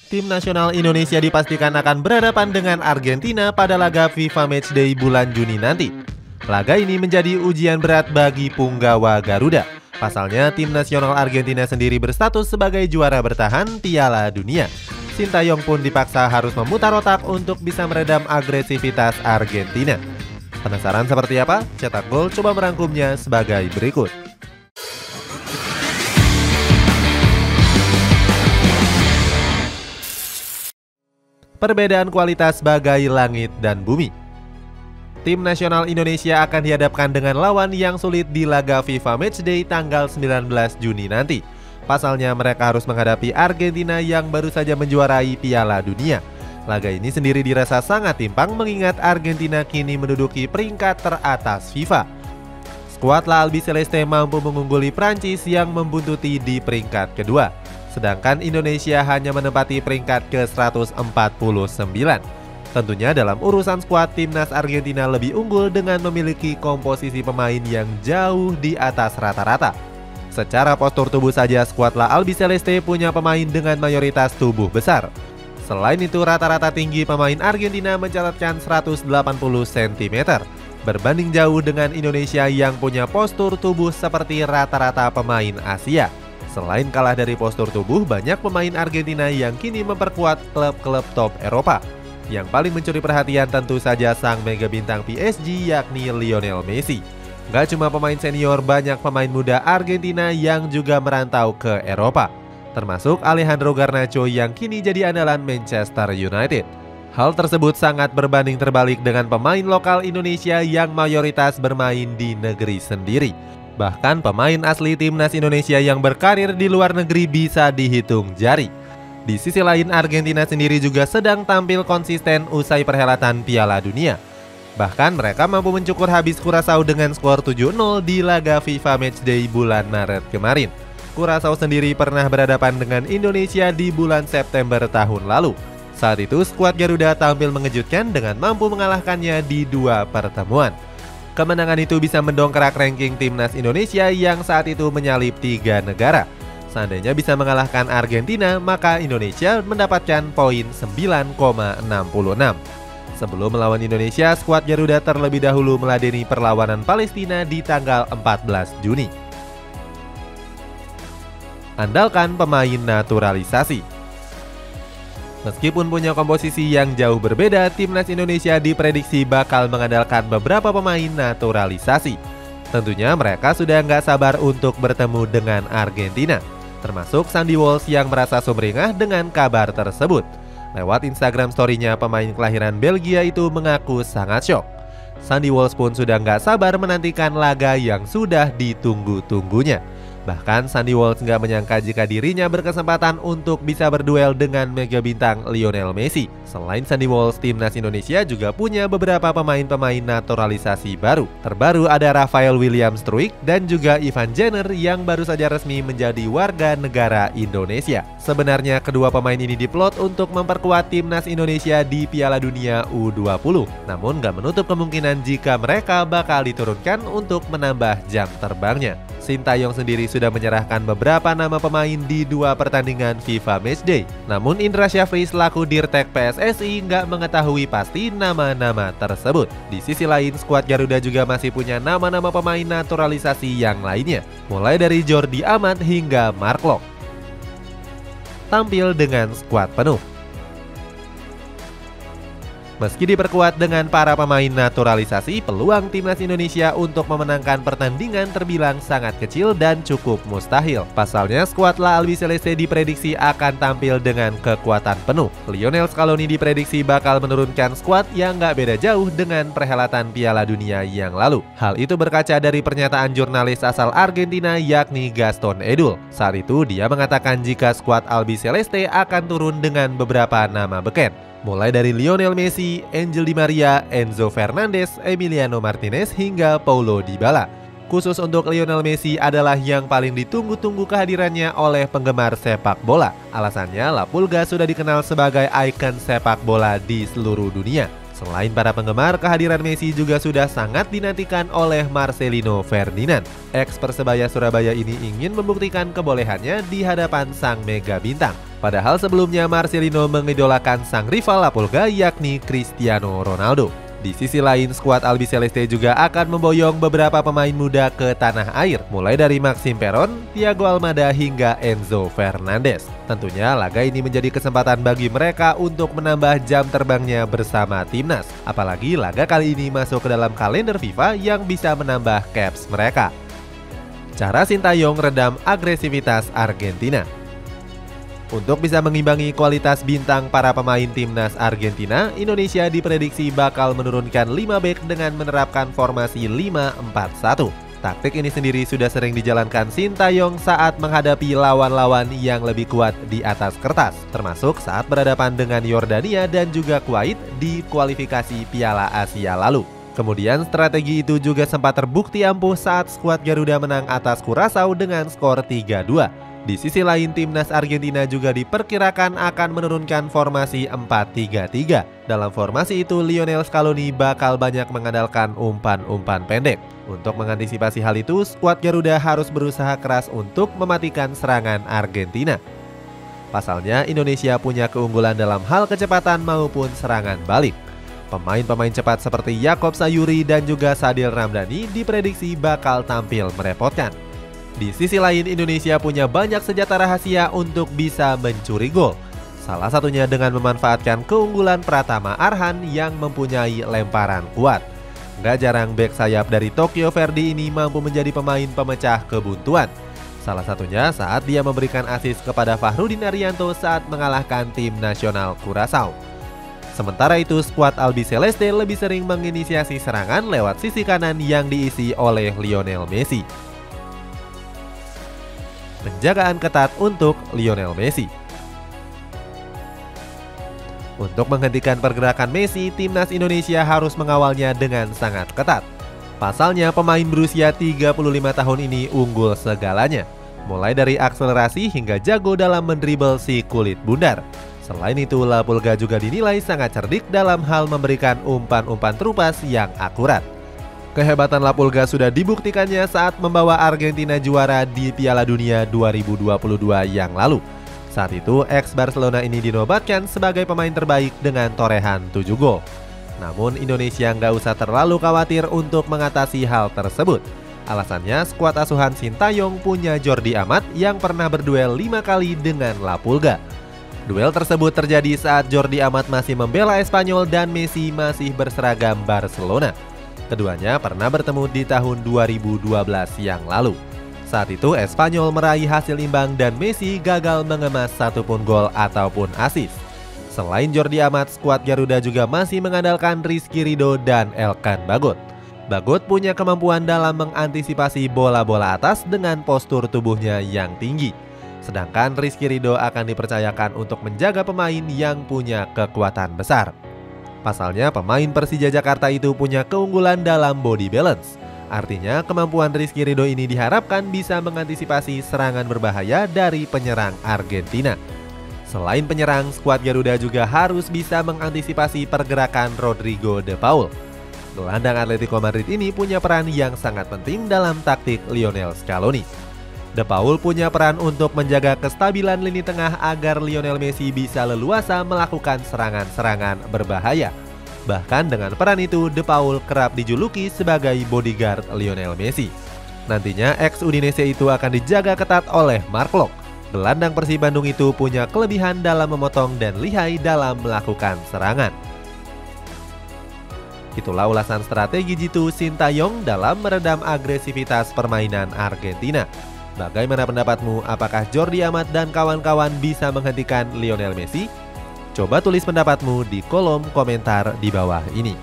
Tim nasional Indonesia dipastikan akan berhadapan dengan Argentina pada laga FIFA Matchday bulan Juni nanti. Laga ini menjadi ujian berat bagi punggawa Garuda. Pasalnya, tim nasional Argentina sendiri berstatus sebagai juara bertahan Piala Dunia. Sintayong pun dipaksa harus memutar otak untuk bisa meredam agresivitas Argentina. Penasaran seperti apa? Cetak Gol coba merangkumnya sebagai berikut. Perbedaan kualitas bagai langit dan bumi. Tim nasional Indonesia akan dihadapkan dengan lawan yang sulit di laga FIFA Matchday tanggal 19 Juni nanti. Pasalnya mereka harus menghadapi Argentina yang baru saja menjuarai Piala Dunia. Laga ini sendiri dirasa sangat timpang mengingat Argentina kini menduduki peringkat teratas FIFA. Skuad La Albiceleste mampu mengungguli Prancis yang membuntuti di peringkat kedua. Sedangkan Indonesia hanya menempati peringkat ke-149. Tentunya dalam urusan skuad, timnas Argentina lebih unggul dengan memiliki komposisi pemain yang jauh di atas rata-rata. Secara postur tubuh saja, skuad La Albiceleste punya pemain dengan mayoritas tubuh besar. Selain itu, rata-rata tinggi pemain Argentina mencatatkan 180 cm. Berbanding jauh dengan Indonesia yang punya postur tubuh seperti rata-rata pemain Asia. Selain kalah dari postur tubuh, banyak pemain Argentina yang kini memperkuat klub-klub top Eropa. Yang paling mencuri perhatian tentu saja sang mega bintang PSG yakni Lionel Messi. Gak cuma pemain senior, banyak pemain muda Argentina yang juga merantau ke Eropa. Termasuk Alejandro Garnacho yang kini jadi andalan Manchester United. Hal tersebut sangat berbanding terbalik dengan pemain lokal Indonesia yang mayoritas bermain di negeri sendiri. Bahkan pemain asli timnas Indonesia yang berkarir di luar negeri bisa dihitung jari. Di sisi lain, Argentina sendiri juga sedang tampil konsisten usai perhelatan Piala Dunia. Bahkan mereka mampu mencukur habis Curaçao dengan skor 7-0 di laga FIFA Matchday bulan Maret kemarin. Curaçao sendiri pernah berhadapan dengan Indonesia di bulan September tahun lalu. Saat itu skuad Garuda tampil mengejutkan dengan mampu mengalahkannya di 2 pertemuan. Kemenangan itu bisa mendongkrak ranking timnas Indonesia yang saat itu menyalip 3 negara. Seandainya bisa mengalahkan Argentina, maka Indonesia mendapatkan poin 9,66. Sebelum melawan Indonesia, skuad Garuda terlebih dahulu meladeni perlawanan Palestina di tanggal 14 Juni. Andalkan pemain naturalisasi. Meskipun punya komposisi yang jauh berbeda, timnas Indonesia diprediksi bakal mengandalkan beberapa pemain naturalisasi. Tentunya mereka sudah nggak sabar untuk bertemu dengan Argentina, termasuk Sandy Walsh yang merasa sumringah dengan kabar tersebut. Lewat Instagram story-nya, pemain kelahiran Belgia itu mengaku sangat syok. Sandy Walsh pun sudah nggak sabar menantikan laga yang sudah ditunggu-tunggunya. Bahkan Sandy Walsh nggak menyangka jika dirinya berkesempatan untuk bisa berduel dengan mega bintang Lionel Messi. Selain Sandy Walsh, timnas Indonesia juga punya beberapa pemain-pemain naturalisasi baru. Terbaru ada Rafael William Struijk dan juga Ivan Jenner yang baru saja resmi menjadi warga negara Indonesia. Sebenarnya kedua pemain ini diplot untuk memperkuat timnas Indonesia di Piala Dunia U20. Namun nggak menutup kemungkinan jika mereka bakal diturunkan untuk menambah jam terbangnya. Sintayong sendiri sudah menyerahkan beberapa nama pemain di 2 pertandingan FIFA Matchday. Namun Indra Syafri selaku Dirtek PSSI nggak mengetahui pasti nama-nama tersebut. Di sisi lain, skuad Garuda juga masih punya nama-nama pemain naturalisasi yang lainnya, mulai dari Jordi Amat hingga Mark Locke. Tampil dengan skuad penuh. Meski diperkuat dengan para pemain naturalisasi, peluang timnas Indonesia untuk memenangkan pertandingan terbilang sangat kecil dan cukup mustahil. Pasalnya, skuad La Albiceleste diprediksi akan tampil dengan kekuatan penuh. Lionel Scaloni diprediksi bakal menurunkan skuad yang nggak beda jauh dengan perhelatan Piala Dunia yang lalu. Hal itu berkaca dari pernyataan jurnalis asal Argentina yakni Gaston Edul. Saat itu dia mengatakan jika skuad Albiceleste akan turun dengan beberapa nama beken, mulai dari Lionel Messi, Angel Di Maria, Enzo Fernandez, Emiliano Martinez hingga Paulo Dybala. Khusus untuk Lionel Messi adalah yang paling ditunggu-tunggu kehadirannya oleh penggemar sepak bola. Alasannya, La Pulga sudah dikenal sebagai ikon sepak bola di seluruh dunia. Selain para penggemar, kehadiran Messi juga sudah sangat dinantikan oleh Marcelino Ferdinand. Ex Persebaya Surabaya ini ingin membuktikan kebolehannya di hadapan sang mega bintang. Padahal sebelumnya Marcelino mengidolakan sang rival La Pulga yakni Cristiano Ronaldo. Di sisi lain, skuad Albiceleste juga akan memboyong beberapa pemain muda ke tanah air, mulai dari Maxime Peron, Thiago Almada hingga Enzo Fernandez. Tentunya laga ini menjadi kesempatan bagi mereka untuk menambah jam terbangnya bersama timnas. Apalagi laga kali ini masuk ke dalam kalender FIFA yang bisa menambah caps mereka. Cara Sintayong redam agresivitas Argentina. Untuk bisa mengimbangi kualitas bintang para pemain timnas Argentina, Indonesia diprediksi bakal menurunkan 5 bek dengan menerapkan formasi 5-4-1. Taktik ini sendiri sudah sering dijalankan Sintayong saat menghadapi lawan-lawan yang lebih kuat di atas kertas, termasuk saat berhadapan dengan Yordania dan juga Kuwait di kualifikasi Piala Asia lalu. Kemudian strategi itu juga sempat terbukti ampuh saat skuad Garuda menang atas Curaçao dengan skor 3-2. Di sisi lain, timnas Argentina juga diperkirakan akan menurunkan formasi 4-3-3. Dalam formasi itu, Lionel Scaloni bakal banyak mengandalkan umpan-umpan pendek. Untuk mengantisipasi hal itu, skuad Garuda harus berusaha keras untuk mematikan serangan Argentina. Pasalnya, Indonesia punya keunggulan dalam hal kecepatan maupun serangan balik. Pemain-pemain cepat seperti Yakob Sayuri dan juga Sadil Ramdhani diprediksi bakal tampil merepotkan. Di sisi lain, Indonesia punya banyak senjata rahasia untuk bisa mencuri gol. Salah satunya dengan memanfaatkan keunggulan Pratama Arhan yang mempunyai lemparan kuat. Gak jarang bek sayap dari Tokyo Verdy ini mampu menjadi pemain pemecah kebuntuan. Salah satunya saat dia memberikan assist kepada Fahrudin Arianto saat mengalahkan tim nasional Curaçao. Sementara itu, skuad Albiceleste lebih sering menginisiasi serangan lewat sisi kanan yang diisi oleh Lionel Messi. Penjagaan ketat untuk Lionel Messi. Untuk menghentikan pergerakan Messi, timnas Indonesia harus mengawalnya dengan sangat ketat. Pasalnya, pemain berusia 35 tahun ini unggul segalanya, mulai dari akselerasi hingga jago dalam mendribel si kulit bundar. Selain itu, La Pulga juga dinilai sangat cerdik dalam hal memberikan umpan-umpan terupas yang akurat. Kehebatan La Pulga sudah dibuktikannya saat membawa Argentina juara di Piala Dunia 2022 yang lalu. Saat itu, ex-Barcelona ini dinobatkan sebagai pemain terbaik dengan torehan 7 gol. Namun, Indonesia nggak usah terlalu khawatir untuk mengatasi hal tersebut. Alasannya, skuad asuhan Sintayong punya Jordi Amat yang pernah berduel 5 kali dengan La Pulga. Duel tersebut terjadi saat Jordi Amat masih membela Espanyol dan Messi masih berseragam Barcelona. Keduanya pernah bertemu di tahun 2012 yang lalu. Saat itu Espanyol meraih hasil imbang dan Messi gagal mengemas satupun gol ataupun assist. Selain Jordi Amat, skuad Garuda juga masih mengandalkan Rizky Ridho dan Elkan Bagot. Bagot punya kemampuan dalam mengantisipasi bola-bola atas dengan postur tubuhnya yang tinggi. Sedangkan Rizky Ridho akan dipercayakan untuk menjaga pemain yang punya kekuatan besar. Pasalnya, pemain Persija Jakarta itu punya keunggulan dalam body balance. Artinya, kemampuan Rizky Ridho ini diharapkan bisa mengantisipasi serangan berbahaya dari penyerang Argentina. Selain penyerang, skuad Garuda juga harus bisa mengantisipasi pergerakan Rodrigo De Paul. Gelandang Atletico Madrid ini punya peran yang sangat penting dalam taktik Lionel Scaloni. De Paul punya peran untuk menjaga kestabilan lini tengah agar Lionel Messi bisa leluasa melakukan serangan-serangan berbahaya. Bahkan dengan peran itu, De Paul kerap dijuluki sebagai bodyguard Lionel Messi. Nantinya ex Udinese itu akan dijaga ketat oleh Mark Locke. Gelandang Persib Bandung itu punya kelebihan dalam memotong dan lihai dalam melakukan serangan. Itulah ulasan strategi jitu Sintayong dalam meredam agresivitas permainan Argentina. Bagaimana pendapatmu? Apakah Jordi Amat dan kawan-kawan bisa menghentikan Lionel Messi? Coba tulis pendapatmu di kolom komentar di bawah ini.